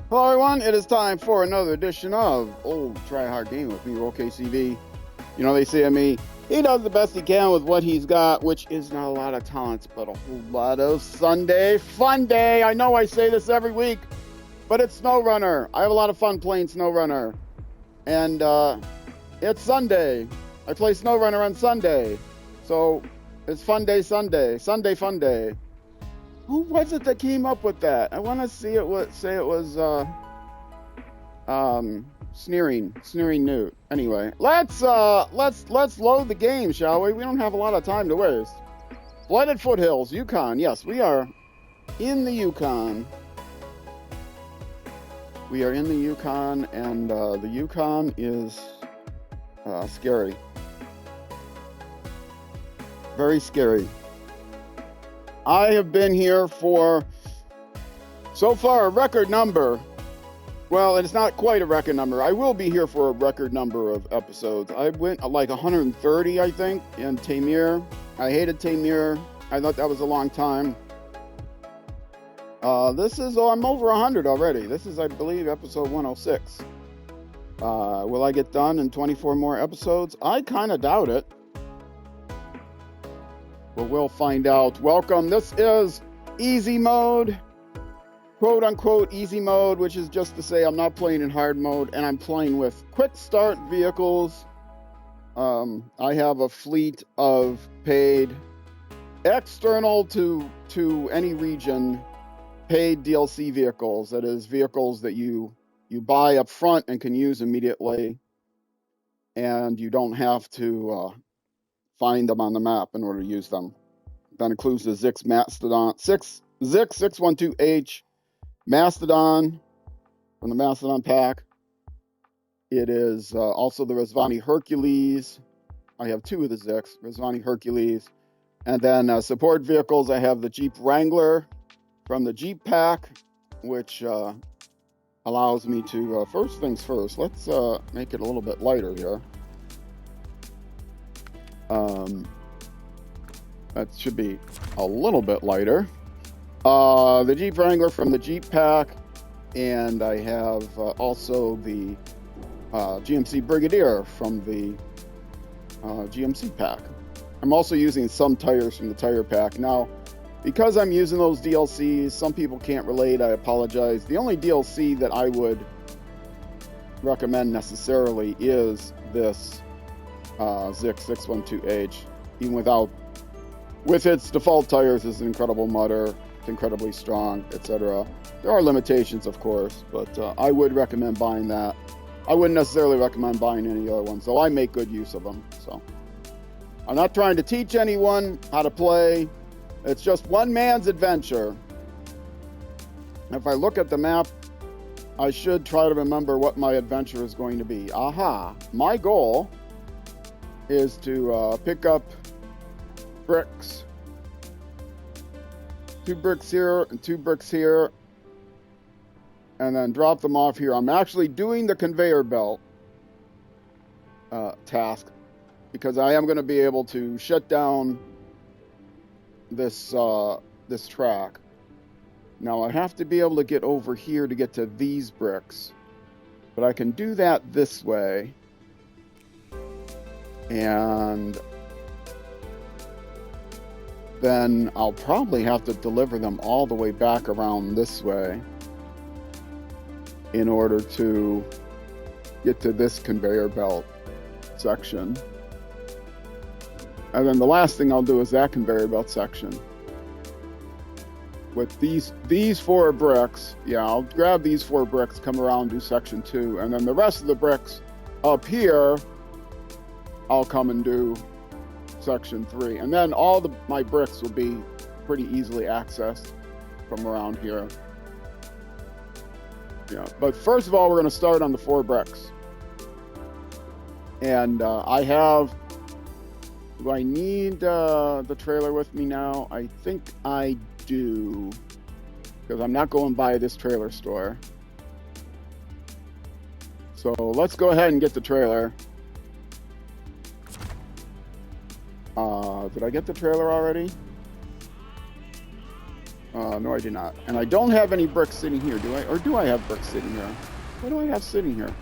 Hello everyone, it is time for another edition of Old Try Hard Game with me, OKCV. You know, they say of me, he does the best he can with what he's got, which is not a lot of talents, but a whole lot of Sunday fun day. I know I say this every week, but it's SnowRunner. I have a lot of fun playing SnowRunner. And it's Sunday. I play SnowRunner on Sunday. So it's Fun Day Sunday. Sunday Fun Day. Who was it that came up with that? I want to say it was Sneering Newt. Anyway, let's load the game, shall we? We don't have a lot of time to waste. Blighted Foothills, Yukon. Yes, we are in the Yukon. We are in the Yukon, and the Yukon is scary. Very scary. I have been here for, so far, a record number. Well, it's not quite a record number. I will be here for a record number of episodes. I went like 130, I think, in Tamir. I hated Tamir. I thought that was a long time. I'm over 100 already. This is, I believe, episode 106. Will I get done in 24 more episodes? I kind of doubt it. But we'll find out. Welcome. This is easy mode, quote unquote easy mode, which is just to say I'm not playing in hard mode, and I'm playing with quick start vehicles. I have a fleet of paid, external to any region, paid DLC vehicles. That is, vehicles that you buy up front and can use immediately, and you don't have to find them on the map in order to use them. That includes the ZiKZ Mastodon, ZiKZ 612H Mastodon from the Mastodon pack. It is also the Rezvani Hercules. I have two of the ZiKZ, Rezvani Hercules. And then support vehicles, I have the Jeep Wrangler from the Jeep pack, which allows me to, first things first, let's make it a little bit lighter here. That should be a little bit lighter. The Jeep Wrangler from the Jeep pack, and I have also the GMC Brigadier from the GMC pack. I'm also using some tires from the tire pack. Now, because I'm using those DLCs, some people can't relate, I apologize. The only DLC that I would recommend necessarily is this ZiKZ 612H, even with its default tires. Is an incredible mudder, it's incredibly strong, etc. There are limitations, of course, but I would recommend buying that. I wouldn't necessarily recommend buying any other ones, though I make good use of them. So I'm not trying to teach anyone how to play. It's just one man's adventure. If I look at the map, I should try to remember what my adventure is going to be. Aha! My goal is to pick up bricks. 2 bricks here and 2 bricks here, and then drop them off here. I'm actually doing the conveyor belt task because I am going to be able to shut down this track. Now I have to be able to get over here to get to these bricks, but I can do that this way. And then I'll probably have to deliver them all the way back around this way in order to get to this conveyor belt section. And then the last thing I'll do is that conveyor belt section. With these 4 bricks, yeah, I'll grab these 4 bricks, come around, do section 2, and then the rest of the bricks up here, I'll come and do section 3. And then all my bricks will be pretty easily accessed from around here. Yeah, but first of all, we're going to start on the 4 bricks. And do I need the trailer with me now? I think I do, because I'm not going by this trailer store. So let's go ahead and get the trailer. Did I get the trailer already? No, I do not. And I don't have any bricks sitting here, do I? Or do I have bricks sitting here? What do I have sitting here?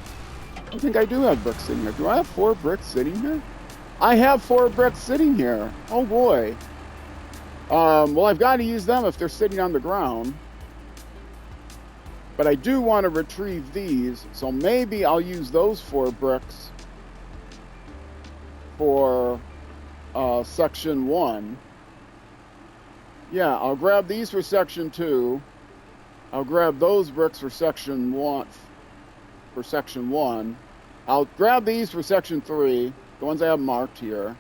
I think I do have bricks sitting here. Do I have 4 bricks sitting here? I have 4 bricks sitting here. Oh, boy. Well, I've got to use them if they're sitting on the ground. But I do want to retrieve these, so maybe I'll use those 4 bricks for section 1. Yeah, I'll grab these for section 2. I'll grab those bricks for section 1. I'll grab these for section 3, the ones I have marked here.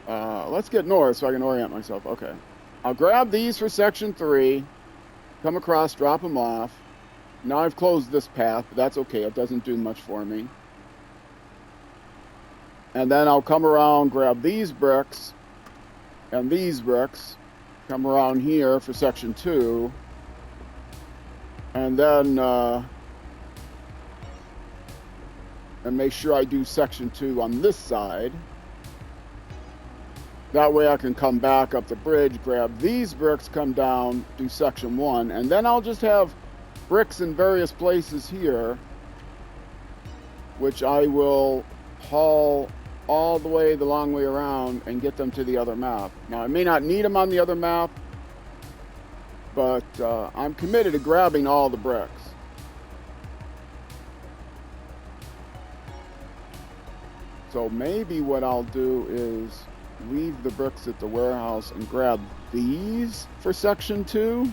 Let's get north so I can orient myself. Okay. I'll grab these for section 3, come across, drop them off. Now I've closed this path, but that's okay. It doesn't do much for me. And then I'll come around, grab these bricks and these bricks, come around here for section 2, and then and make sure I do section 2 on this side. That way I can come back up the bridge, grab these bricks, come down, do section 1, and then I'll just have bricks in various places here, which I will haul all the way, the long way around, and get them to the other map. Now, I may not need them on the other map, but I'm committed to grabbing all the bricks. So maybe what I'll do is leave the bricks at the warehouse and grab these for section 2.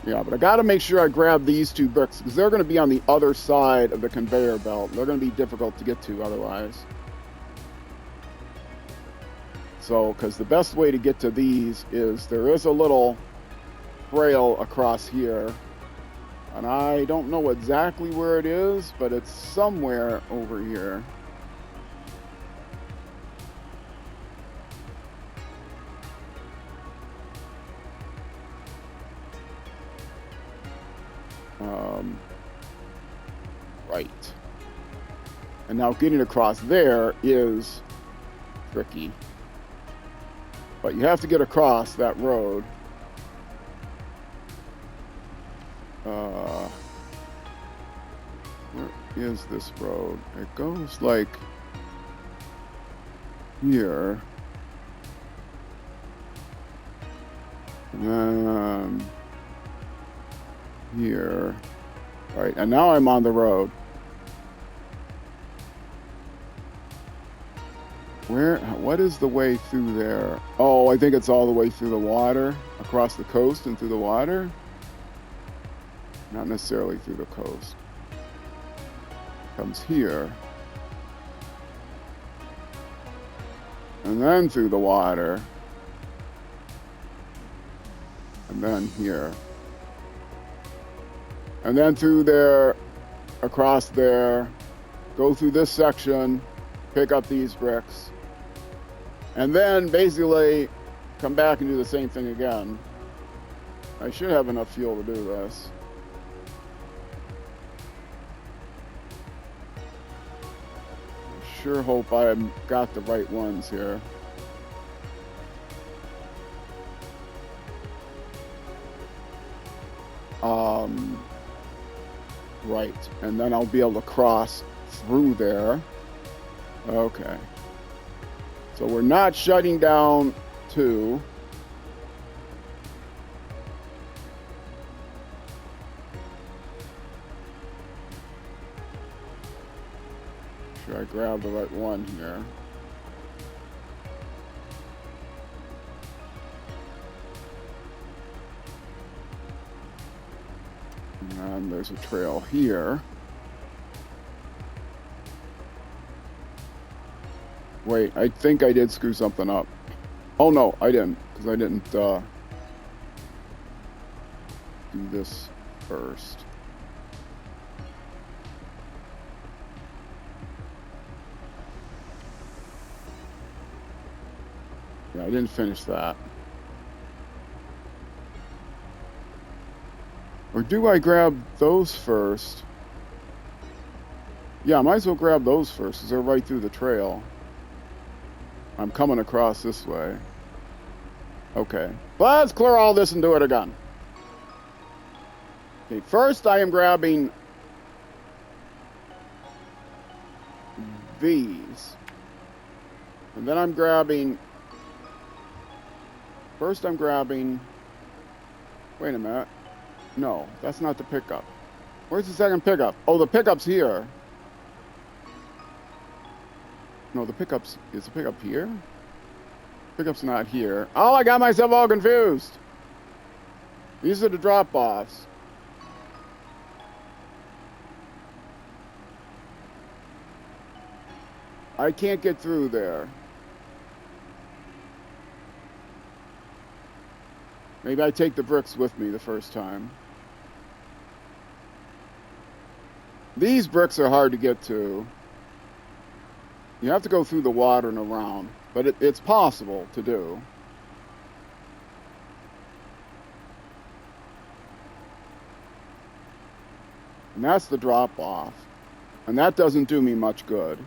Yeah, but I got to make sure I grab these 2 bricks because they're going to be on the other side of the conveyor belt. They're going to be difficult to get to otherwise. So, because the best way to get to these is there is a little trail across here. And I don't know exactly where it is, but it's somewhere over here. Right. And now getting across there is tricky. But you have to get across that road. Where is this road? It goes like here. And then here. Right, and now I'm on the road. What is the way through there? Oh, I think it's all the way through the water, across the coast and through the water. Not necessarily through the coast. Comes here. And then through the water. And then here. And then through there, across there, go through this section, pick up these bricks, and then basically come back and do the same thing again. I should have enough fuel to do this. I sure hope I've got the right ones here. Right, and then I'll be able to cross through there. Okay. So we're not shutting down 2. Should I grab the right one here? And there's a trail here. Wait, I think I did screw something up. Oh no, I didn't, because I didn't do this first. Yeah, I didn't finish that. Or do I grab those first? Yeah, I might as well grab those first, because they're right through the trail. I'm coming across this way. Okay. Let's clear all this and do it again. Okay, first I am grabbing these. And then I'm grabbing... First I'm grabbing... Wait a minute. No, that's not the pickup. Where's the second pickup? Oh, the pickup's here. No, the pickup's... Is the pickup here? Pickup's not here. Oh, I got myself all confused. These are the drop-offs. I can't get through there. Maybe I take the bricks with me the first time. These bricks are hard to get to. You have to go through the water and around, but it's possible to do. And that's the drop-off. And that doesn't do me much good.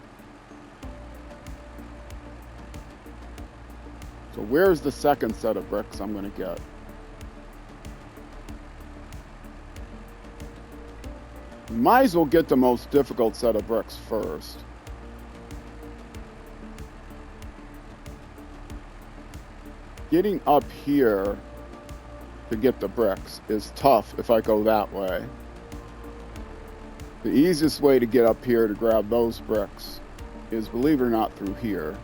So where's the second set of bricks I'm going to get? Might as well get the most difficult set of bricks first. Getting up here to get the bricks is tough if I go that way. The easiest way to get up here to grab those bricks is, believe it or not, through here.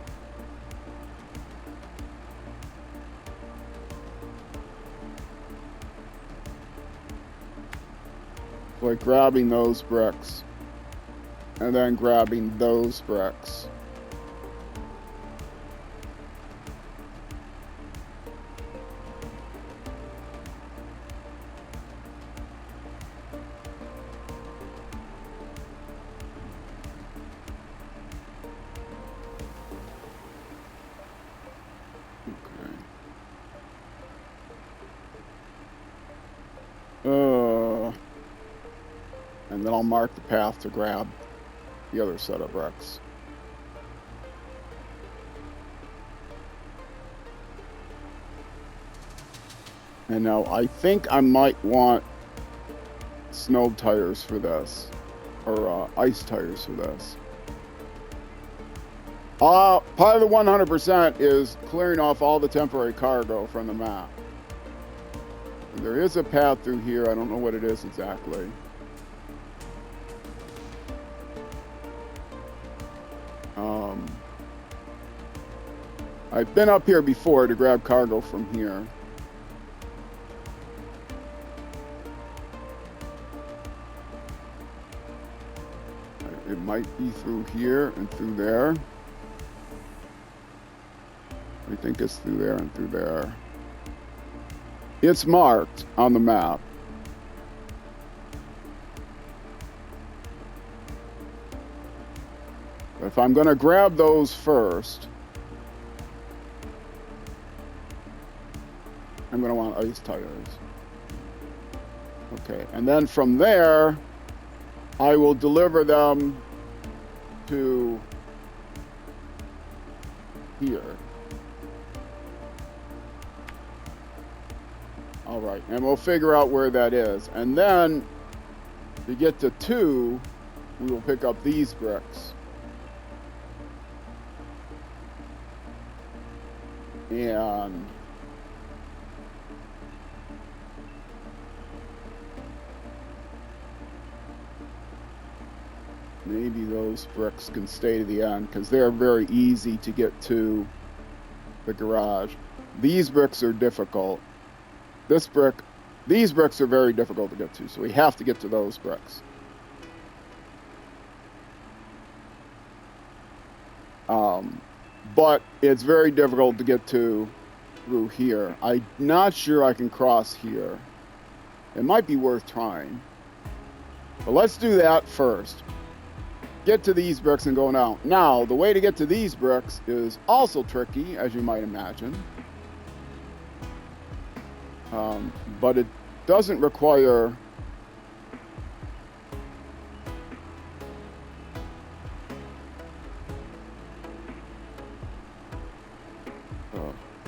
Like grabbing those bricks and then grabbing those bricks. And then I'll mark the path to grab the other set of bricks. And now I think I might want snow tires for this, or ice tires for this. Part of the 100% is clearing off all the temporary cargo from the map. And there is a path through here. I don't know what it is exactly. I've been up here before to grab cargo from here. It might be through here and through there. I think it's through there and through there. It's marked on the map. If I'm going to grab those first, I'm going to want ice tires. Okay, and then from there, I will deliver them to here. All right, and we'll figure out where that is. And then, to get to 2, we will pick up these bricks. And maybe those bricks can stay to the end because they're very easy to get to the garage. These bricks are difficult. These bricks are very difficult to get to, so we have to get to those bricks. But it's very difficult to get to through here. I'm not sure I can cross here. It might be worth trying. But let's do that first. Get to these bricks and go down. Now, the way to get to these bricks is also tricky, as you might imagine. But it doesn't require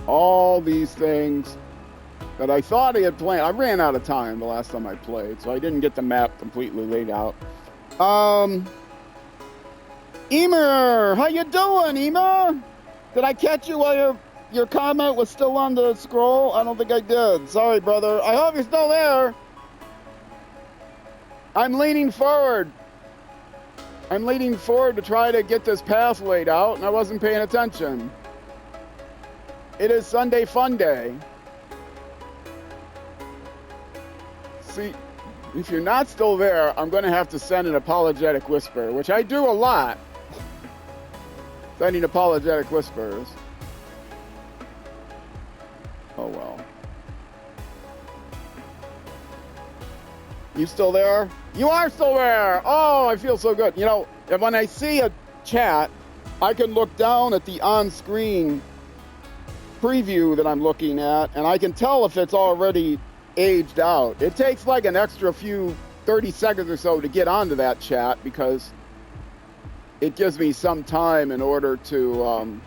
all all these things that I thought I had planned. I ran out of time the last time I played, so I didn't get the map completely laid out. Emer, how you doing, Emer? Did I catch you while your comment was still on the scroll? I don't think I did. Sorry, brother. I hope you're still there. I'm leaning forward. I'm leaning forward to try to get this path laid out, and I wasn't paying attention. It is Sunday Fun Day. See, if you're not still there, I'm going to have to send an apologetic whisper, which I do a lot. Sending apologetic whispers. Oh, well. You still there? You are still there! Oh, I feel so good. You know, and when I see a chat, I can look down at the on-screen preview that I'm looking at, and I can tell if it's already aged out. It takes like an extra few 30 seconds or so to get onto that chat because it gives me some time in order to,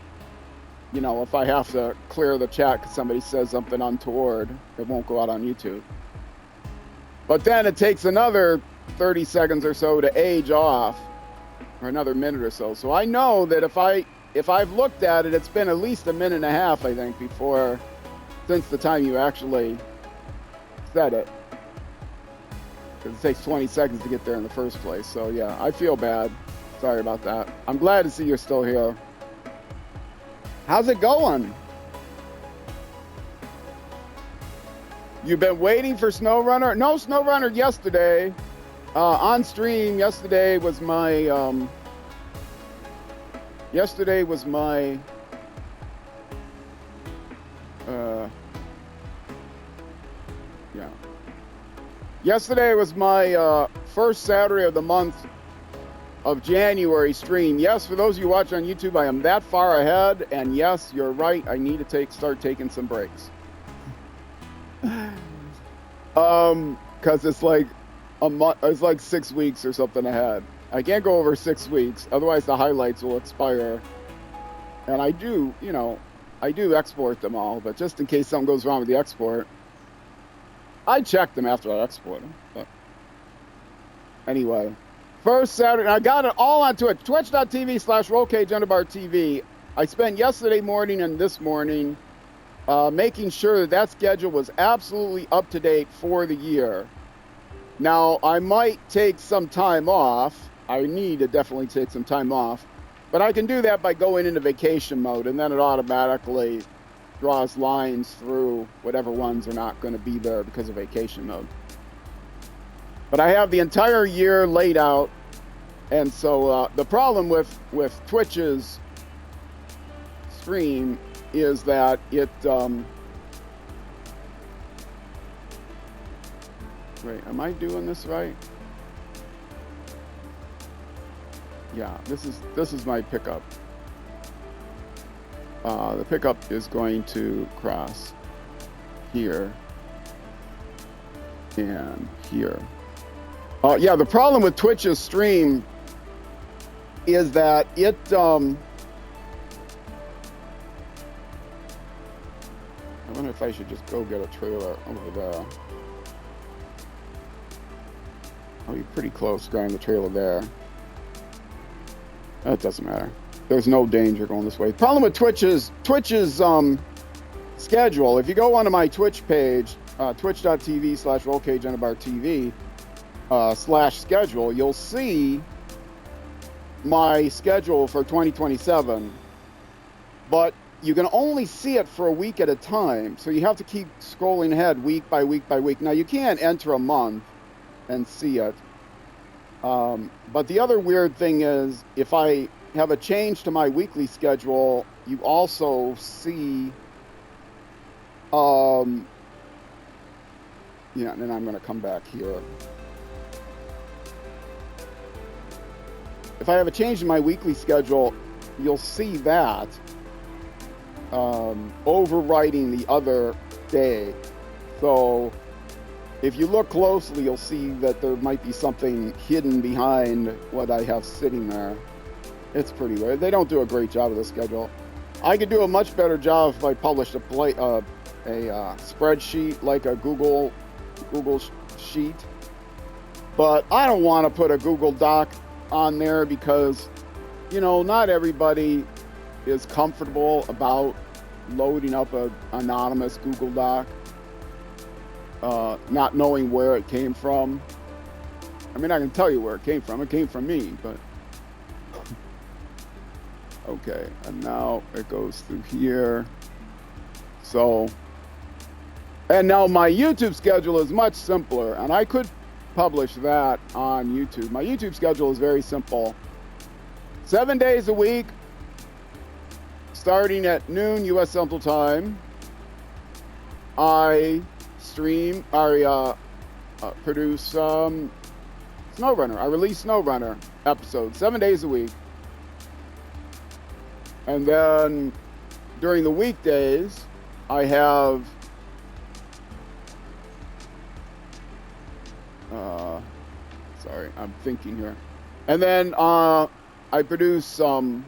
you know, if I have to clear the chat because somebody says something untoward, it won't go out on YouTube. But then it takes another 30 seconds or so to age off, or another minute or so. So I know that if I've looked at it, it's been at least a minute and a half, I think, since the time you actually said it. Because it takes 20 seconds to get there in the first place. So yeah, I feel bad. Sorry about that. I'm glad to see you're still here. How's it going? You've been waiting for SnowRunner? No SnowRunner yesterday. On stream, yesterday was my... Yesterday was my first Saturday of the month of January stream. Yes, for those of you watching on YouTube, I am that far ahead, and yes, you're right. I need to start taking some breaks. Because it's like a month. It's like 6 weeks or something ahead. I can't go over 6 weeks, otherwise the highlights will expire. And I do, you know, I do export them all, but just in case something goes wrong with the export, I check them after I export them. But anyway, first Saturday, I got it all on Twitch, twitch.tv/RollCageUnderbarTV. I spent yesterday morning and this morning making sure that schedule was absolutely up to date for the year. Now, I might take some time off. I need to definitely take some time off. But I can do that by going into vacation mode, and then it automatically draws lines through whatever ones are not going to be there because of vacation mode. But I have the entire year laid out, and so the problem with Twitch's stream is that it wait, am I doing this right? Yeah, this is my pickup. The pickup is going to cross here and here. Yeah, the problem with Twitch's stream is that it I wonder if I should just go get a trailer over there. I'll be pretty close grabbing the trailer there. That doesn't matter. There's no danger going this way. The problem with Twitch's schedule, if you go onto my Twitch page, twitch.tv/RollCageUnderbarTV /schedule, you'll see my schedule for 2027. But you can only see it for a week at a time, so you have to keep scrolling ahead week by week by week. Now, you can't enter a month and see it. But the other weird thing is, if I have a change to my weekly schedule, you also see, yeah, and then I'm going to come back here. If I have a change in my weekly schedule, you'll see that overwriting the other day. So if you look closely, you'll see that there might be something hidden behind what I have sitting there. It's pretty weird. They don't do a great job of the schedule. I could do a much better job if I published a spreadsheet like a Google sheet. But I don't want to put a Google Doc on there because, you know, not everybody is comfortable about loading up an anonymous Google Doc, not knowing where it came from. I mean, I can tell you where it came from. It came from me, but... Okay, and now it goes through here. So... And now my YouTube schedule is much simpler, and I could publish that on YouTube. My YouTube schedule is very simple. 7 days a week, starting at noon U.S. Central Time. I produce SnowRunner. I release SnowRunner episodes 7 days a week. And then during the weekdays, I have sorry, I'm thinking here. And then I produce so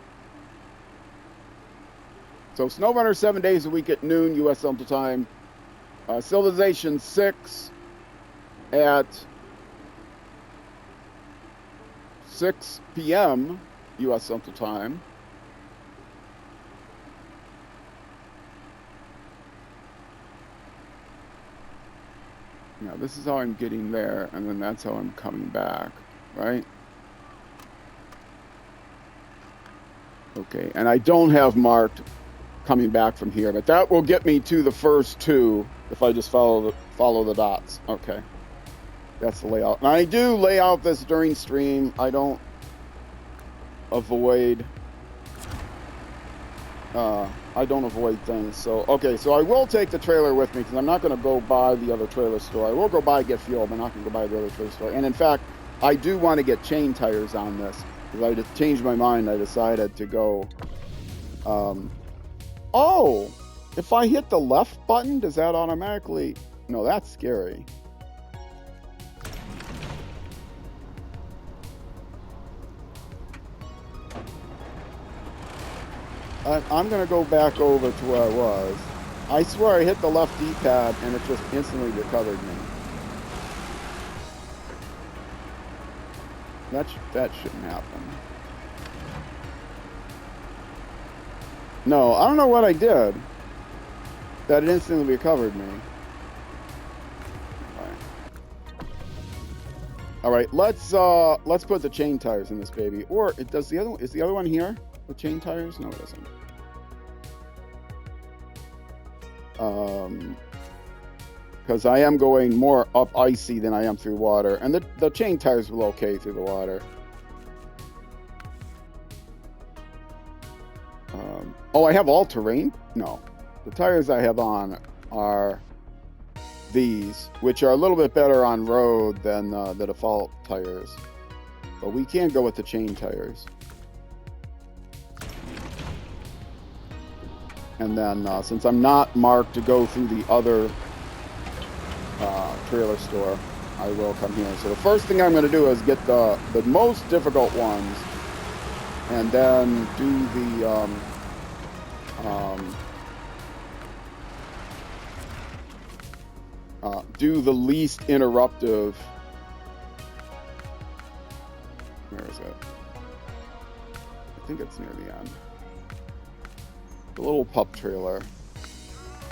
SnowRunner 7 days a week at noon U.S. Central Time. Civilization 6 at 6 p.m. U.S. Central Time. Now this is how I'm getting there, and then that's how I'm coming back, right? Okay, and I don't have marked coming back from here, but that will get me to the first two if I just follow the dots. Okay, that's the layout. And I do lay out this during stream. I don't avoid things. So okay, so I will take the trailer with me because I'm not going to go by the other trailer store. I will go by get fuel, but I'm not going to go by the other trailer store. And in fact, I do want to get chain tires on this because I just changed my mind. I decided to go. Oh, if I hit the left button, does that automatically? No, that's scary. I'm going to go back over to where I was. I swear I hit the left D-pad and it just instantly recovered me. That shouldn't happen. No, I don't know what I did. That it instantly recovered me. All right, let's put the chain tires in this baby. Or it does the other one? Is the other one here? With chain tires? No, it isn't. Because I am going more up icy than I am through water. And the chain tires will okay through the water. Oh, I have all-terrain? No. The tires I have on are these, which are a little bit better on road than the default tires. But we can go with the chain tires. And then, since I'm not marked to go through the other trailer store, I will come here. So the first thing I'm going to do is get the most difficult ones, and then do the least interruptive. Where is it? I think it's near the end. The little pup trailer.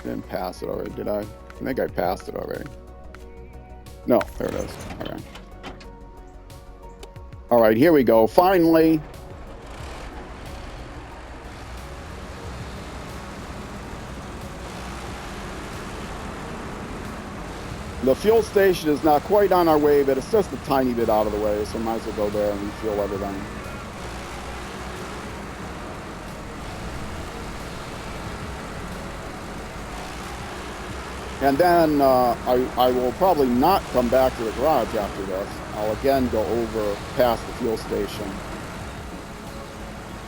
Didn't pass it already, did I? I think I passed it already. No, there it is. Okay. All right, here we go. Finally. The fuel station is not quite on our way, but it's just a tiny bit out of the way, so might as well go there and refuel everything. And then I will probably not come back to the garage after this. I'll again go over past the fuel station.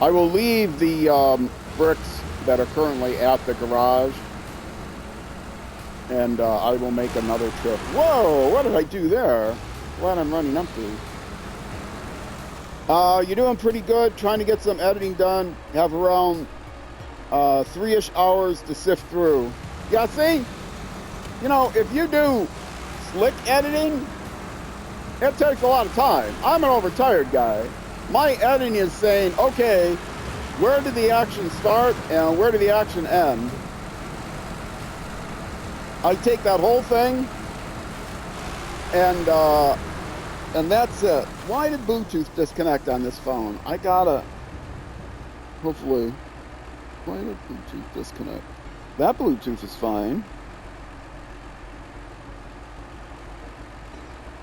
I will leave the bricks that are currently at the garage, and I will make another trip. Whoa, what did I do there? Glad I'm running empty. You're doing pretty good, trying to get some editing done. Have around 3-ish hours to sift through. Yeah, see? You know, if you do slick editing, it takes a lot of time. I'm an overtired guy. My editing is saying, okay, where did the action start and where did the action end? I take that whole thing and that's it. Why did Bluetooth disconnect on this phone? I gotta, hopefully, why did Bluetooth disconnect? That Bluetooth is fine.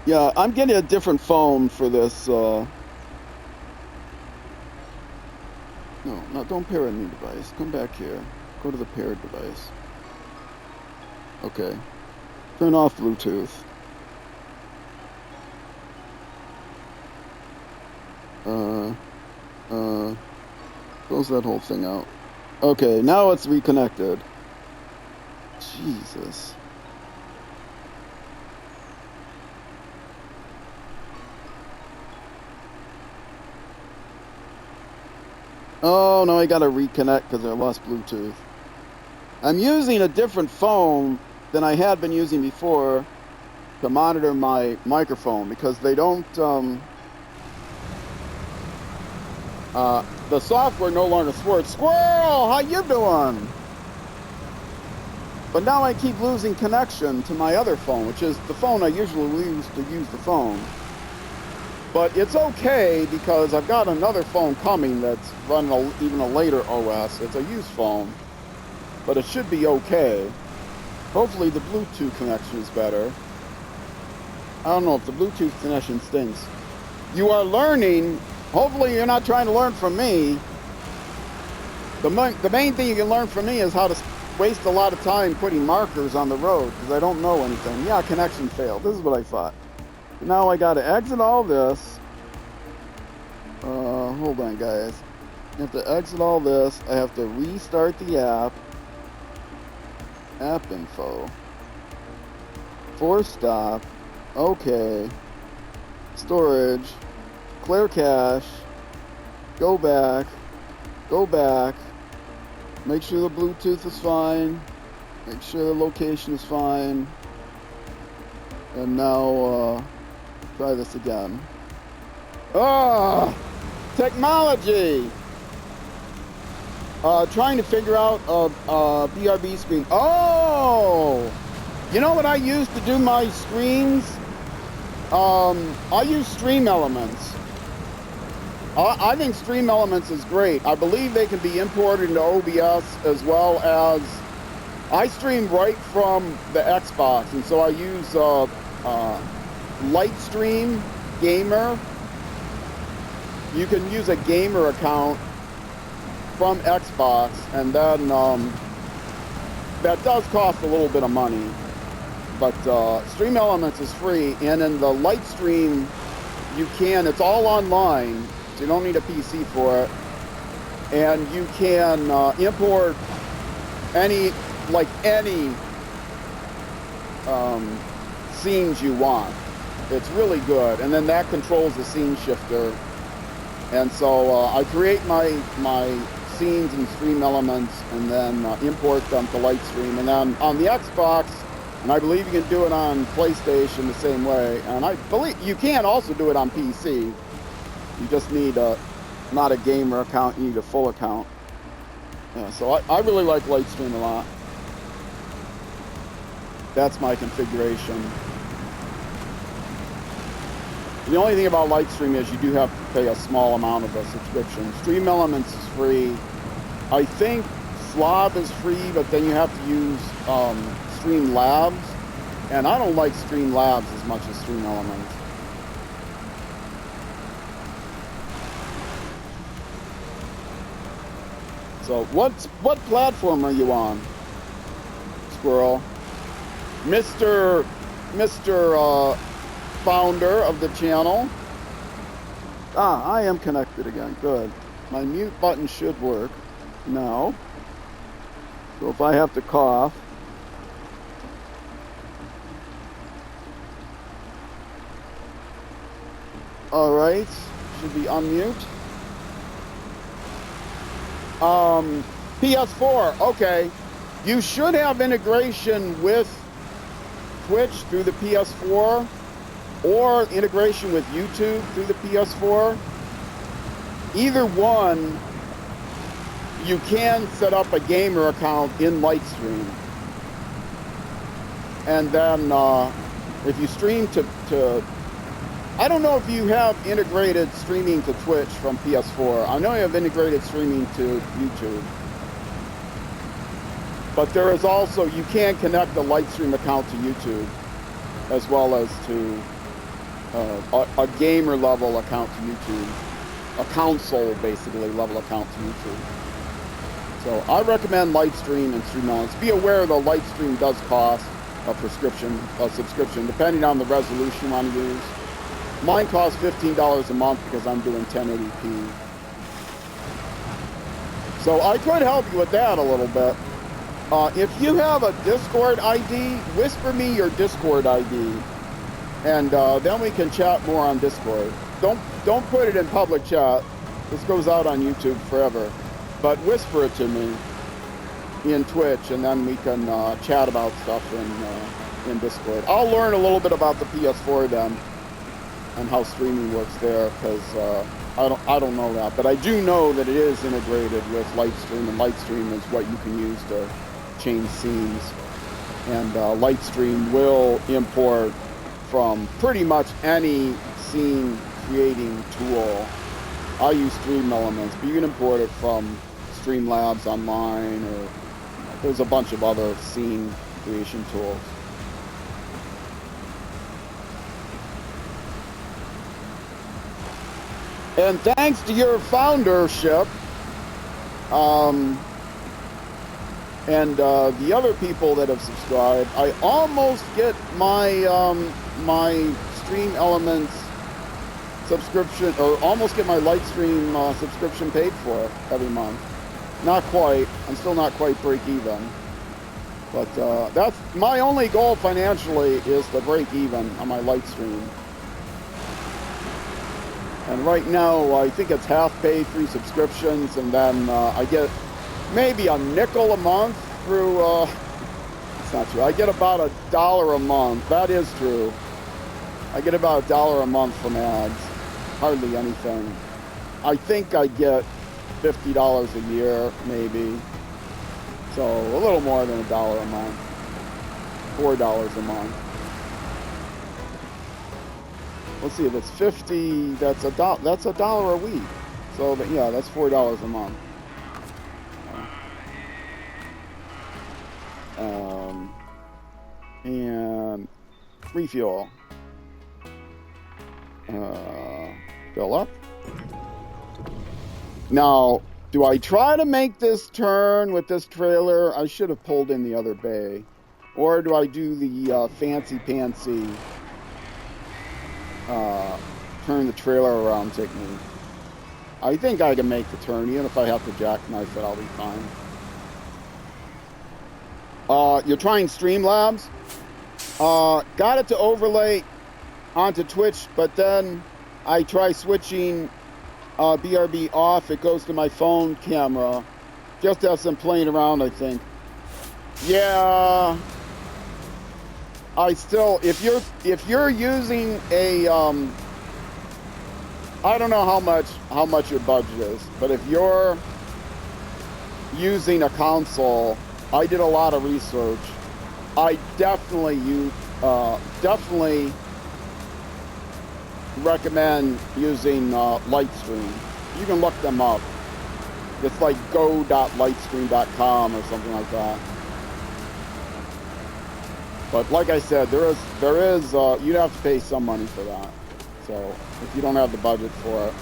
Yeah, I'm getting a different phone for this. No, don't pair a new device. Come back here. Go to the paired device. Okay. Turn off Bluetooth. Close that whole thing out. Okay, now it's reconnected. Jesus. Oh, no, I gotta reconnect because I lost Bluetooth. I'm using a different phone than I had been using before to monitor my microphone because they don't, the software no longer supports. Squirrel, how you doing? But now I keep losing connection to my other phone, which is the phone I usually use to use the phone. But it's okay because I've got another phone coming that's running even a later OS. It's a used phone, but it should be okay. Hopefully the Bluetooth connection is better. I don't know if the Bluetooth connection stinks. You are learning. Hopefully you're not trying to learn from me. The main thing you can learn from me is how to waste a lot of time putting markers on the road because I don't know anything. Yeah, connection failed. This is what I thought. Now I gotta exit all this. Hold on, guys. I have to exit all this. I have to restart the app. App info. Force stop. Okay. Storage. Clear cache. Go back. Go back. Make sure the Bluetooth is fine. Make sure the location is fine. And now, try this again. Ah! Technology! Trying to figure out a BRB screen. Oh! You know what I use to do my screens? I use Stream Elements. I think Stream Elements is great. I believe they can be imported into OBS as well as... I stream right from the Xbox, and so I use Lightstream Gamer. You can use a gamer account from Xbox, and then that does cost a little bit of money. But Stream Elements is free, and in the Lightstream, you can, it's all online, so you don't need a PC for it. And you can import any scenes you want. It's really good, and then that controls the scene shifter. And so I create my scenes in Stream Elements and then import them to Lightstream. And then on the Xbox, and I believe you can do it on PlayStation the same way, and I believe you can also do it on PC. You just need not a gamer account, you need a full account. Yeah, so I really like Lightstream a lot. That's my configuration. The only thing about Lightstream is you do have to pay a small amount of a subscription. Stream Elements is free. I think Slob is free, but then you have to use Streamlabs. And I don't like Streamlabs as much as Stream Elements. So what platform are you on, Squirrel? Mr. Founder of the channel. Ah, I am connected again. Good. My mute button should work now. So if I have to cough. All right. Should be unmute. PS4, okay. You should have integration with Twitch through the PS4 or integration with YouTube through the PS4. Either one, you can set up a gamer account in Lightstream. And then if you stream to I don't know if you have integrated streaming to Twitch from PS4. I know you have integrated streaming to YouTube. But there is also, you can connect the Lightstream account to YouTube as well as to a gamer level account to YouTube. A console, basically, level account to YouTube. So I recommend Lightstream and Stream Elements. Be aware the Lightstream does cost a subscription, depending on the resolution you want to use. Mine costs $15 a month because I'm doing 1080p. So I could help you with that a little bit. If you have a Discord ID, whisper me your Discord ID, and then we can chat more on Discord. Don't put it in public chat. This goes out on YouTube forever. But whisper it to me in Twitch, and then we can chat about stuff in Discord. I'll learn a little bit about the PS4 then, and how streaming works there, because I don't know that. But I do know that it is integrated with Lightstream, and Lightstream is what you can use to change scenes. And Lightstream will import from pretty much any scene creating tool. I use Stream Elements, but you can import it from Streamlabs online, or there's a bunch of other scene creation tools. And thanks to your foundership, and the other people that have subscribed, I almost get my my Stream Elements subscription, or almost get my Lightstream subscription paid for every month. Not quite. I'm still not quite break even. But that's my only goal financially, is to break even on my Lightstream. And right now, I think it's half pay through subscriptions, and then I get maybe a nickel a month through, it's not true, I get about $1 a month. That is true. I get about $1 a month from ads. Hardly anything. I think I get $50 a year, maybe. So a little more than $1 a month. $4 a month. Let's see, if it's 50, that's $1 a week. So yeah, that's $4 a month. And refuel. Fill up. Now, do I try to make this turn with this trailer? I should have pulled in the other bay. Or do I do the fancy-pantsy turn the trailer around technique? I think I can make the turn. Even if I have to jackknife it, I'll be fine. You're trying Streamlabs. Got it to overlay onto Twitch, but then I try switching BRB off. It goes to my phone camera. Just as I'm playing around, I think. Yeah. I still, if you're using a I don't know how much your budget is, but if you're using a console, I did a lot of research. I definitely recommend using Lightstream. You can look them up. It's like go.lightstream.com or something like that. But like I said, there is you'd have to pay some money for that. So if you don't have the budget for it,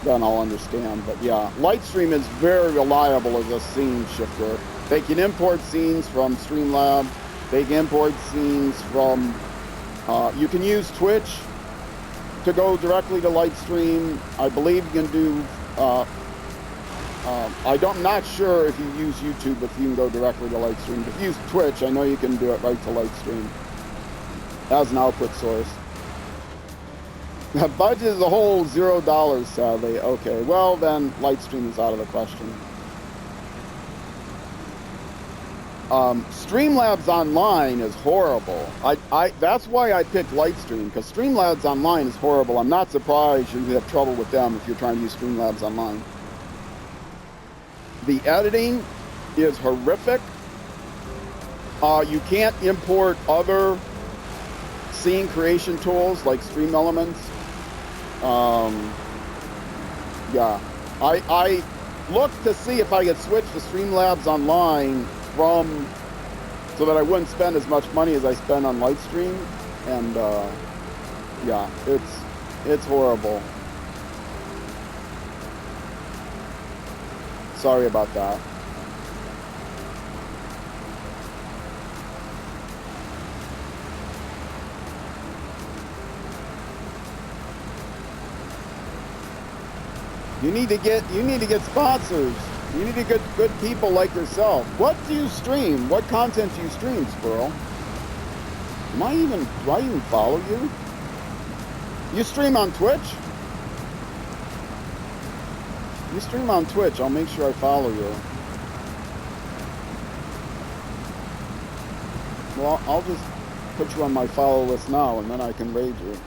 then I'll understand. But yeah, Lightstream is very reliable as a scene shifter. They can import scenes from Streamlabs. They can import scenes from, you can use Twitch to go directly to Lightstream. I believe you can do, I'm not sure if you use YouTube, if you can go directly to Lightstream. If you use Twitch, I know you can do it right to Lightstream as an output source. The budget is a whole $0, sadly. Okay, well then, Lightstream is out of the question. Streamlabs Online is horrible. That's why I picked Lightstream, because Streamlabs Online is horrible. I'm not surprised you have trouble with them if you're trying to use Streamlabs Online. The editing is horrific. You can't import other scene creation tools like Stream Elements. Yeah, I looked to see if I could switch to Streamlabs Online so that I wouldn't spend as much money as I spend on Lightstream, and yeah, it's horrible. Sorry about that. You need to get sponsors. You need to get good people like yourself. What do you stream? What content do you stream, Squirrel? Do I even follow you? You stream on Twitch? You stream on Twitch. I'll make sure I follow you. Well, I'll just put you on my follow list now, and then I can raid you.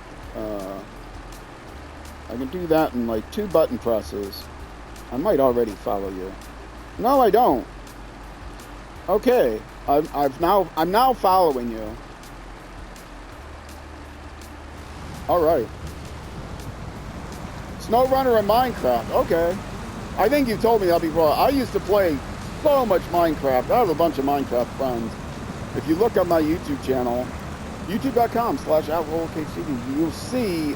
I can do that in like 2 button presses. I might already follow you. No, I don't. Okay, I'm now following you. All right. SnowRunner and Minecraft. Okay. I think you've told me that before. I used to play so much Minecraft. I have a bunch of Minecraft friends. If you look up my YouTube channel, youtube.com/@rollcagecd, you'll see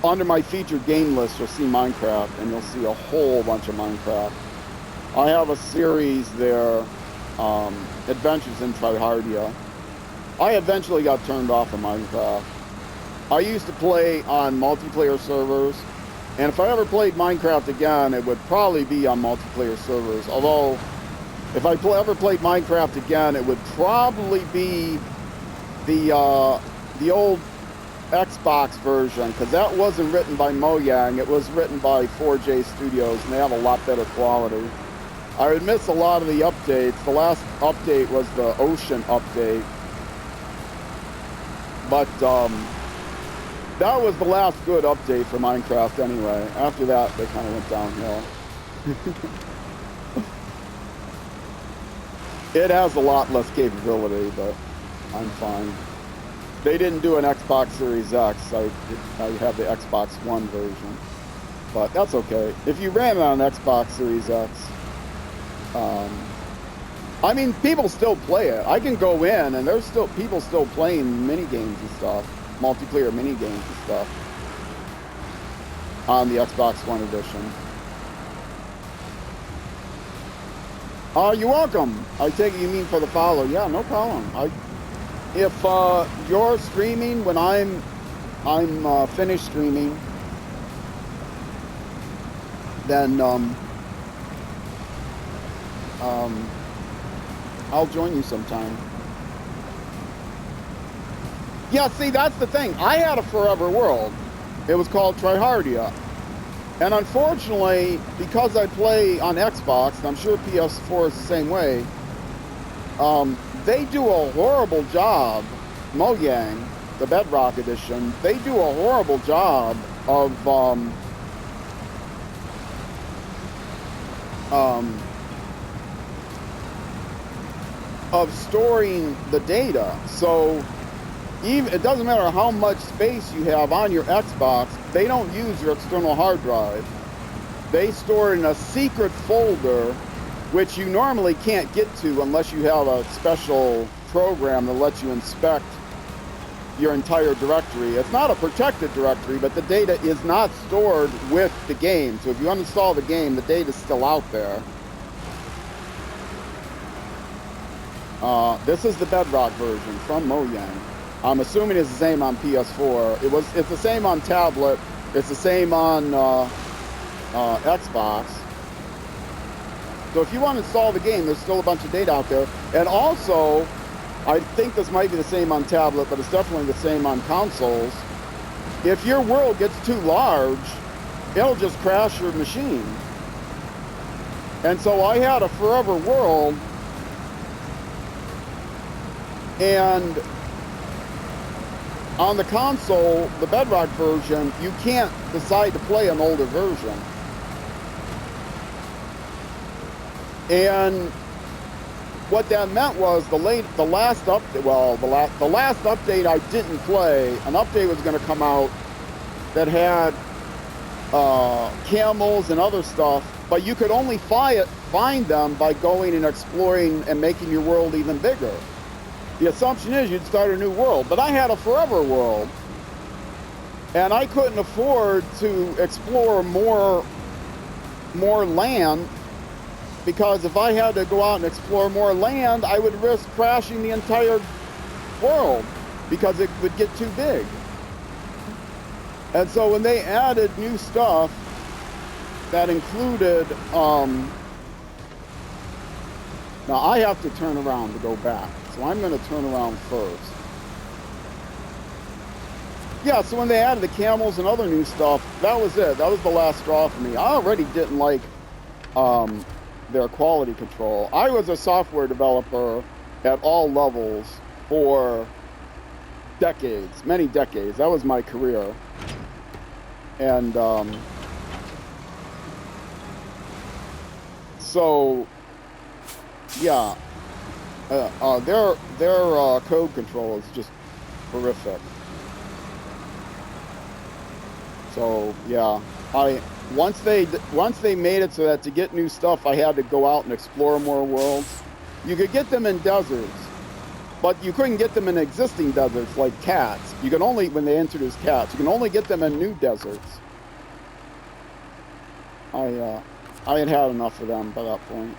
under my featured game list, you'll see Minecraft, and you'll see a whole bunch of Minecraft. I have a series there, Adventures in Tryhardia. I eventually got turned off of Minecraft. I used to play on multiplayer servers, and if I ever played Minecraft again, it would probably be on multiplayer servers. Although, if I ever played Minecraft again, it would probably be the old Xbox version, because that wasn't written by Mojang. It was written by 4J Studios, and they have a lot better quality. I would miss a lot of the updates. The last update was the Ocean update, but that was the last good update for Minecraft anyway. After that, they kind of went downhill. It has a lot less capability, but I'm fine. They didn't do an Xbox Series X. I have the Xbox One version, but that's okay. If you ran it on an Xbox Series X, I mean, people still play it. I can go in, and there's still people still playing mini games and stuff, multiplayer mini games and stuff on the Xbox One edition. You're welcome. I take it you mean for the follow. Yeah, no problem. If you're streaming when I'm finished streaming, then I'll join you sometime. Yeah, see, that's the thing. I had a forever world. It was called Tryhardia. And unfortunately, because I play on Xbox, and I'm sure PS4 is the same way, they do a horrible job, Mojang, the Bedrock Edition, they do a horrible job of storing the data. So even it doesn't matter how much space you have on your Xbox, they don't use your external hard drive. They store it in a secret folder, which you normally can't get to unless you have a special program that lets you inspect your entire directory. It's not a protected directory, but the data is not stored with the game. So if you uninstall the game, the data is still out there. This is the Bedrock version from Mojang. I'm assuming it's the same on PS4. It's the same on tablet. It's the same on Xbox. So if you want to install the game, there's still a bunch of data out there. And also, I think this might be the same on tablet, but it's definitely the same on consoles. if your world gets too large, it'll just crash your machine. And so I had a forever world, and on the console, the Bedrock version, you can't decide to play an older version. And what that meant was the last update I didn't play, an update was going to come out that had camels and other stuff, but you could only find them by going and exploring and making your world even bigger. The assumption is you'd start a new world, but I had a forever world, and I couldn't afford to explore more land, because if I had to go out and explore more land, I would risk crashing the entire world because it would get too big. And so when they added new stuff that included, now I have to turn around to go back. So I'm going to turn around first. Yeah, so when they added the camels and other new stuff, that was it. That was the last straw for me. I already didn't like their quality control. I was a software developer at all levels for decades, many decades. That was my career. And so, yeah. Their code control is just horrific. So yeah, once they made it so that to get new stuff, I had to go out and explore more worlds. You could get them in deserts, but you couldn't get them in existing deserts like cats. You can only, when they introduced cats, you can only get them in new deserts. I had had enough of them by that point.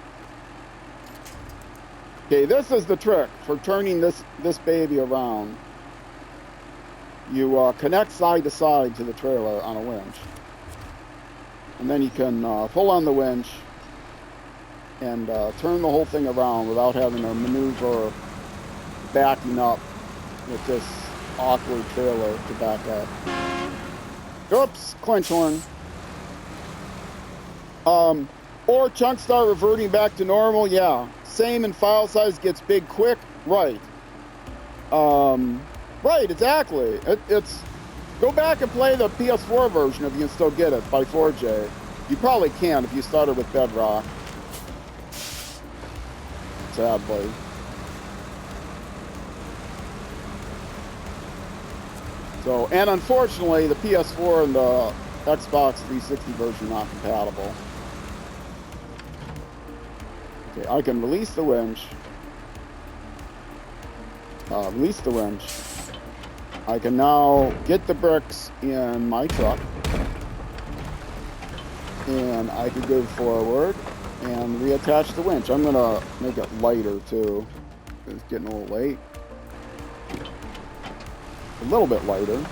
Okay, this is the trick for turning this baby around. You connect side to side to the trailer on a winch. And then you can pull on the winch and turn the whole thing around without having to maneuver backing up with this awkward trailer to back up. Oops, clinch horn. Or chunks start reverting back to normal, yeah. Same, and file size gets big quick, right. Right, exactly. It's go back and play the PS4 version if you can still get it by 4J. You probably can if you started with Bedrock. Sadly. So, and unfortunately, the PS4 and the Xbox 360 version are not compatible. Okay, I can release the winch. Release the winch. I can now get the bricks in my truck. And I can go forward and reattach the winch. I'm gonna make it lighter too. It's getting a little late. A little bit lighter.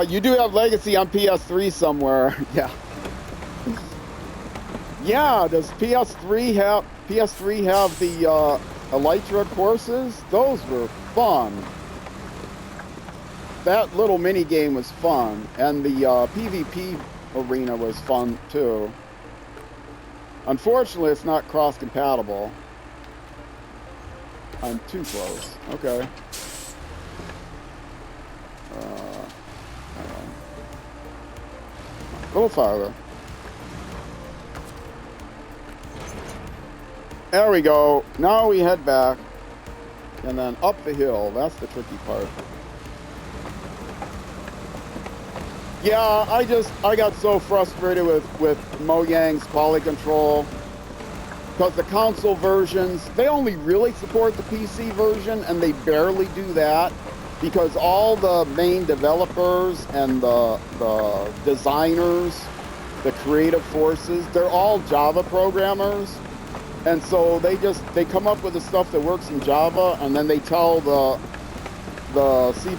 You do have Legacy on PS3 somewhere. Yeah. Yeah, does PS3 have the Elytra courses? Those were fun. That little mini game was fun, and the PvP arena was fun too. Unfortunately, it's not cross-compatible. I'm too close. Okay. A little farther. There we go. Now we head back and then up the hill. That's the tricky part. Yeah, I got so frustrated with Mojang's quality control because the console versions, they only really support the PC version, and they barely do that because all the main developers and the designers, the creative forces, they're all Java programmers. And so they come up with the stuff that works in Java, and then they tell the C++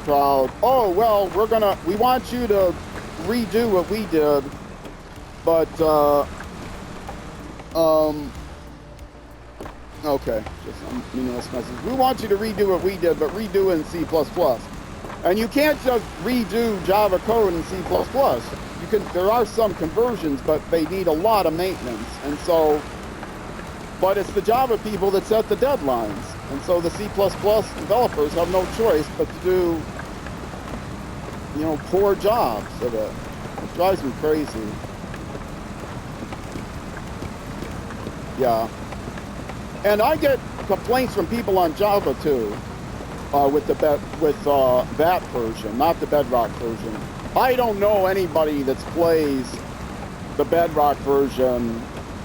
crowd, oh, well, we want you to redo what we did, but Okay, just a meaningless message. We want you to redo what we did, but redo it in C++. And you can't just redo Java code in C++. You can. There are some conversions, but they need a lot of maintenance. And so, but it's the Java people that set the deadlines. And so the C++ developers have no choice but to do, you know, poor jobs of it. It drives me crazy. Yeah. And I get complaints from people on Java too, with that version, not the Bedrock version. I don't know anybody that plays the Bedrock version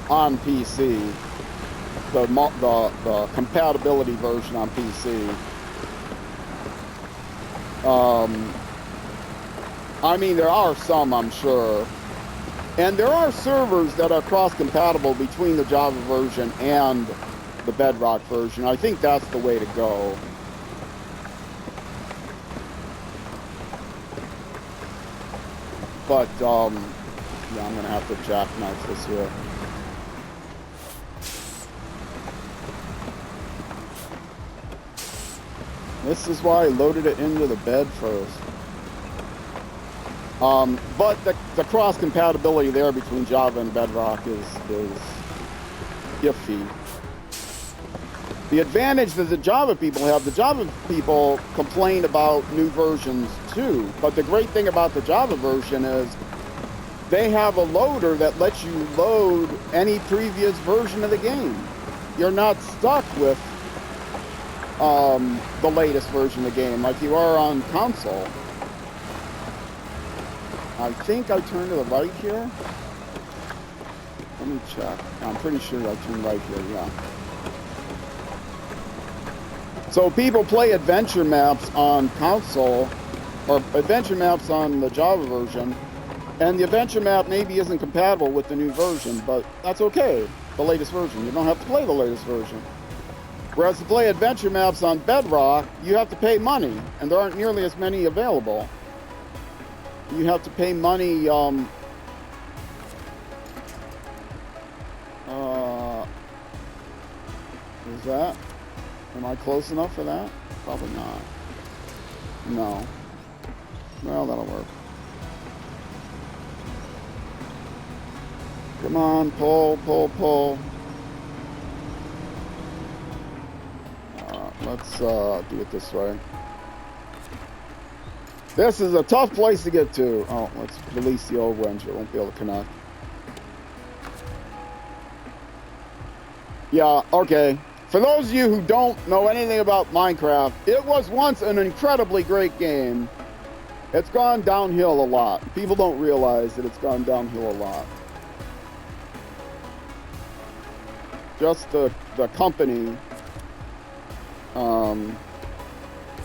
on PC, the compatibility version on PC. I mean, there are some, I'm sure. And there are servers that are cross-compatible between the Java version and the Bedrock version. I think that's the way to go. But, yeah, I'm gonna have to jackknife this here. This is why I loaded it into the bed first. But the cross-compatibility there between Java and Bedrock is iffy. The advantage that the Java people have, the Java people complain about new versions too, but the great thing about the Java version is they have a loader that lets you load any previous version of the game. You're not stuck with the latest version of the game like you are on console. I think I turned to the right here. Let me check. I'm pretty sure I turned right here, yeah. So people play adventure maps on console, or adventure maps on the Java version, and the adventure map maybe isn't compatible with the new version, but that's okay, the latest version. You don't have to play the latest version. Whereas to play adventure maps on Bedrock, you have to pay money, and there aren't nearly as many available. You have to pay money, is that? Am I close enough for that? Probably not. No. Well, that'll work. Come on, pull, pull, pull. Let's do it this way. This is a tough place to get to. Oh, let's release the old winch. It won't be able to connect. Yeah, okay. For those of you who don't know anything about Minecraft, it was once an incredibly great game. It's gone downhill a lot. People don't realize that it's gone downhill a lot. Just the company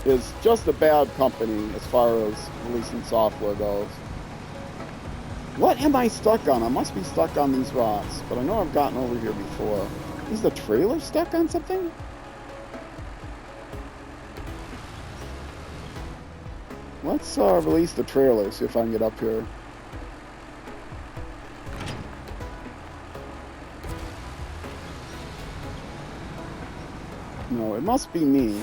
is just a bad company as far as releasing software goes. What am I stuck on? I must be stuck on these rocks, but I know I've gotten over here before. Is the trailer stuck on something? Let's release the trailer, see if I can get up here. No, it must be me.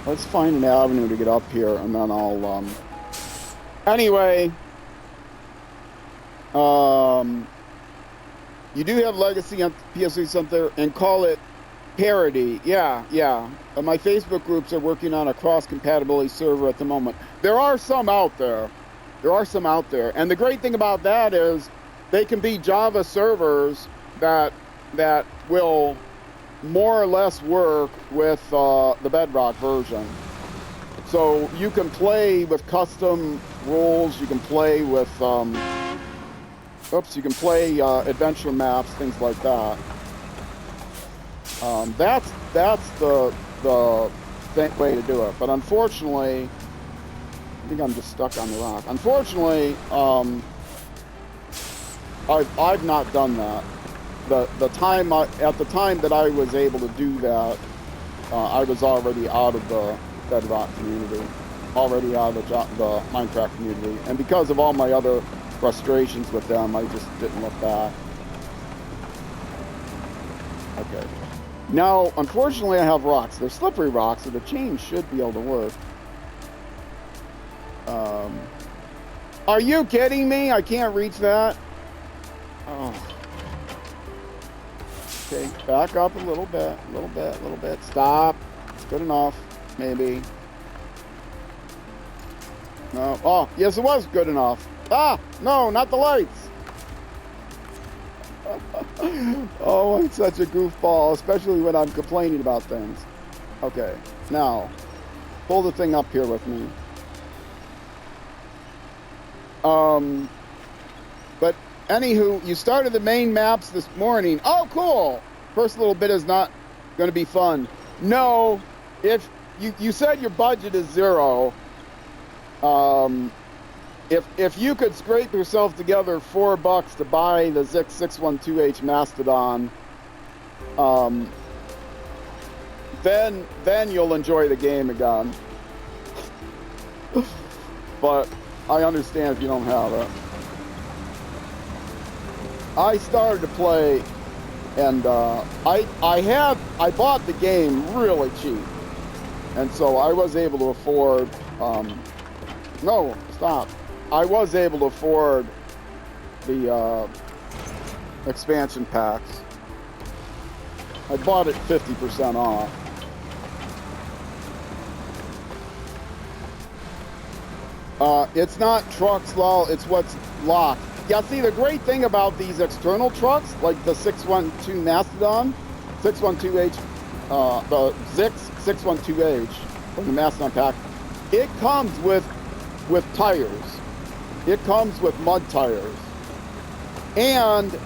Let's find an avenue to get up here, and then I'll, Anyway, you do have Legacy on PSC something, and call it Parody. Yeah. My Facebook groups are working on a cross-compatibility server at the moment. There are some out there. And the great thing about that is they can be Java servers that will more or less work with the Bedrock version. So you can play with custom rules, you can play with, you can play adventure maps, things like that. That's the way to do it. But unfortunately, I think I'm just stuck on the rock. Unfortunately, I've not done that. At the time that I was able to do that, I was already out of the Bedrock community. already out of the Minecraft community. And because of all my other frustrations with them, I just didn't look back. Okay. Now, unfortunately, I have rocks. They're slippery rocks, so the chain should be able to work. Are you kidding me? I can't reach that. Oh. Okay, back up a little bit, a little bit, a little bit. Stop. It's good enough, maybe. No. Oh, yes, it was good enough. Ah, no, not the lights. Oh, I'm such a goofball, especially when I'm complaining about things. Okay, now, pull the thing up here with me. But anywho, you started the main maps this morning. Oh, cool. First little bit is not going to be fun. No, if you said your budget is $0, if you could scrape yourself together $4 to buy the ZiKZ 612H Mastodon, then you'll enjoy the game again. But I understand if you don't have it. I started to play, and I bought the game really cheap, and so I was able to afford. No, stop. I was able to afford the expansion packs. I bought it 50% off. It's not trucks, lol, it's what's locked. Yeah, see, the great thing about these external trucks, like the 612 Mastodon, 612H, the ZiKZ 612H from the Mastodon pack, it comes with tires. It comes with mud tires. And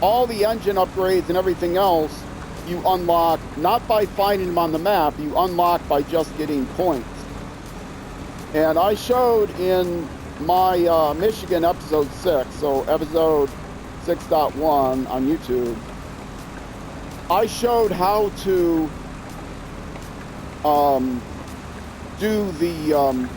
all the engine upgrades and everything else, you unlock, not by finding them on the map, you unlock by just getting points. And I showed in my Michigan episode 6, so episode 6.1 on YouTube, I showed how to do the,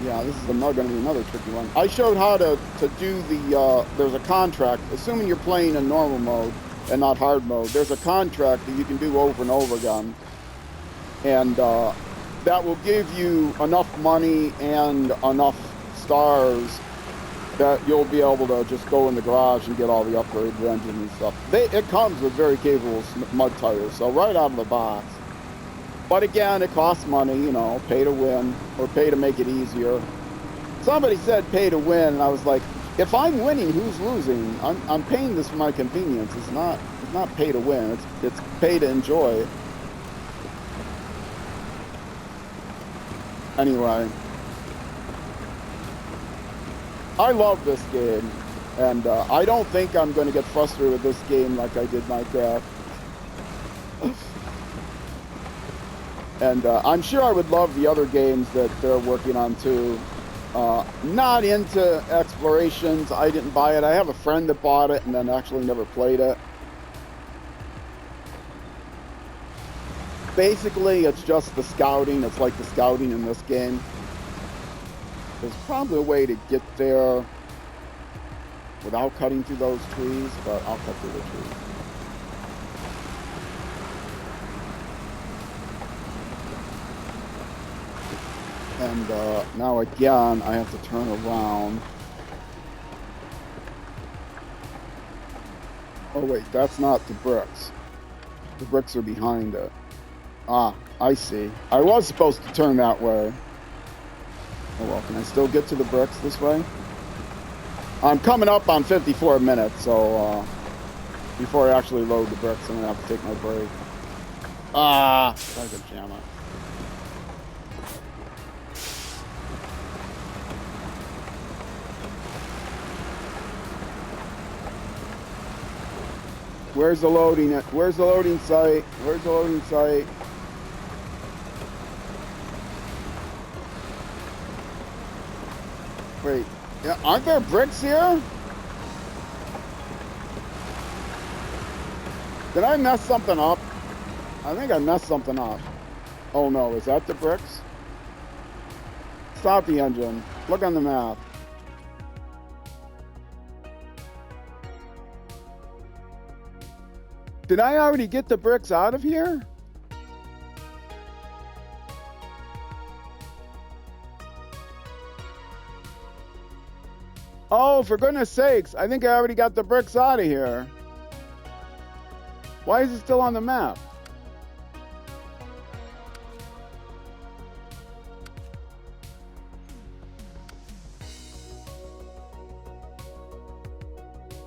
yeah, this is going to be another tricky one. I showed how to do the, there's a contract, assuming you're playing in normal mode and not hard mode, there's a contract that you can do over and over again. And that will give you enough money and enough stars that you'll be able to just go in the garage and get all the upgraded engine and stuff. It comes with very capable mud tires, so right out of the box. But again, it costs money, you know, pay to win, or pay to make it easier. Somebody said pay to win, and I was like, if I'm winning, who's losing? I'm paying this for my convenience. It's not pay to win, it's pay to enjoy. Anyway, I love this game, and I don't think I'm going to get frustrated with this game like I did Minecraft. And I'm sure I would love the other games that they're working on too. Not into explorations. I didn't buy it. I have a friend that bought it and then actually never played it. Basically, it's just the scouting. It's like the scouting in this game. There's probably a way to get there without cutting through those trees, but I'll cut through the trees. And now again, I have to turn around. Oh wait, that's not the bricks. The bricks are behind it. Ah, I see. I was supposed to turn that way. Oh well, can I still get to the bricks this way? I'm coming up on 54 minutes, so before I actually load the bricks, I'm gonna have to take my break. Ah, I could jam it. Where's the loading? Where's the loading site? Where's the loading site? Wait, yeah, aren't there bricks here? Did I mess something up? I think I messed something up. Oh no, is that the bricks? stop the engine. Look on the map. Did I already get the bricks out of here? Oh, for goodness sakes, I think I already got the bricks out of here. Why is it still on the map?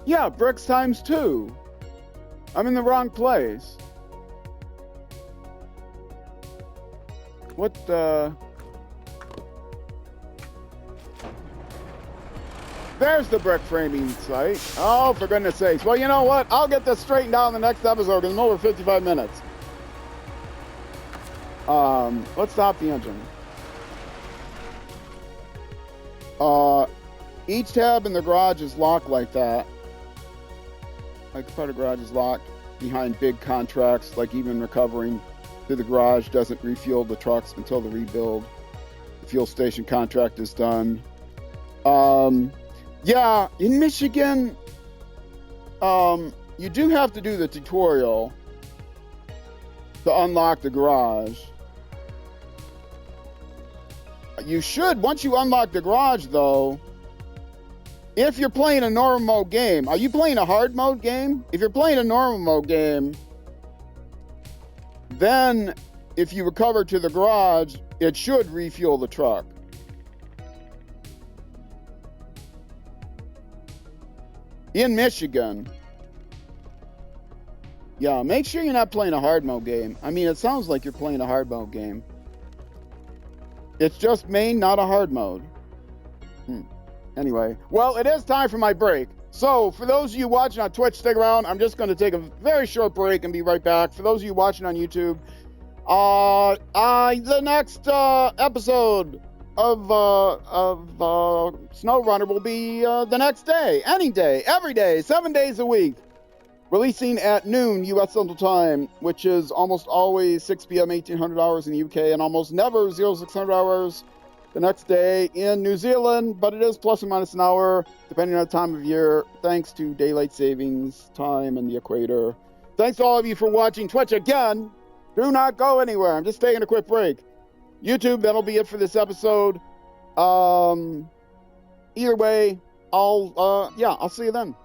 Yeah, bricks times 2. I'm in the wrong place. What the... There's the brick framing site. Oh, for goodness sakes. Well, you know what? I'll get this straightened out in the next episode because I'm over 55 minutes. Let's stop the engine. Each tab in the garage is locked like that. Like part of the garage is locked behind big contracts, like even recovering to the garage doesn't refuel the trucks until the rebuild. The fuel station contract is done. Yeah, in Michigan, you do have to do the tutorial to unlock the garage. You should, once you unlock the garage though, if you're playing a normal mode game, are you playing a hard mode game? If you're playing a normal mode game, then if you recover to the garage, it should refuel the truck. In Michigan. Yeah, make sure you're not playing a hard mode game. I mean, it sounds like you're playing a hard mode game. It's just main, not a hard mode. Anyway, well, it is time for my break. So, for those of you watching on Twitch, stick around. I'm just going to take a very short break and be right back. For those of you watching on YouTube, the next episode of SnowRunner will be the next day, any day, every day, 7 days a week. Releasing at noon U.S. Central Time, which is almost always 6 p.m. 1800 hours in the UK, and almost never 0600 hours the next day in New Zealand, but it is plus or minus an hour, depending on the time of year, thanks to daylight savings time and the equator. Thanks to all of you for watching Twitch again. Do not go anywhere. I'm just taking a quick break. YouTube, that'll be it for this episode. Either way, I'll see you then.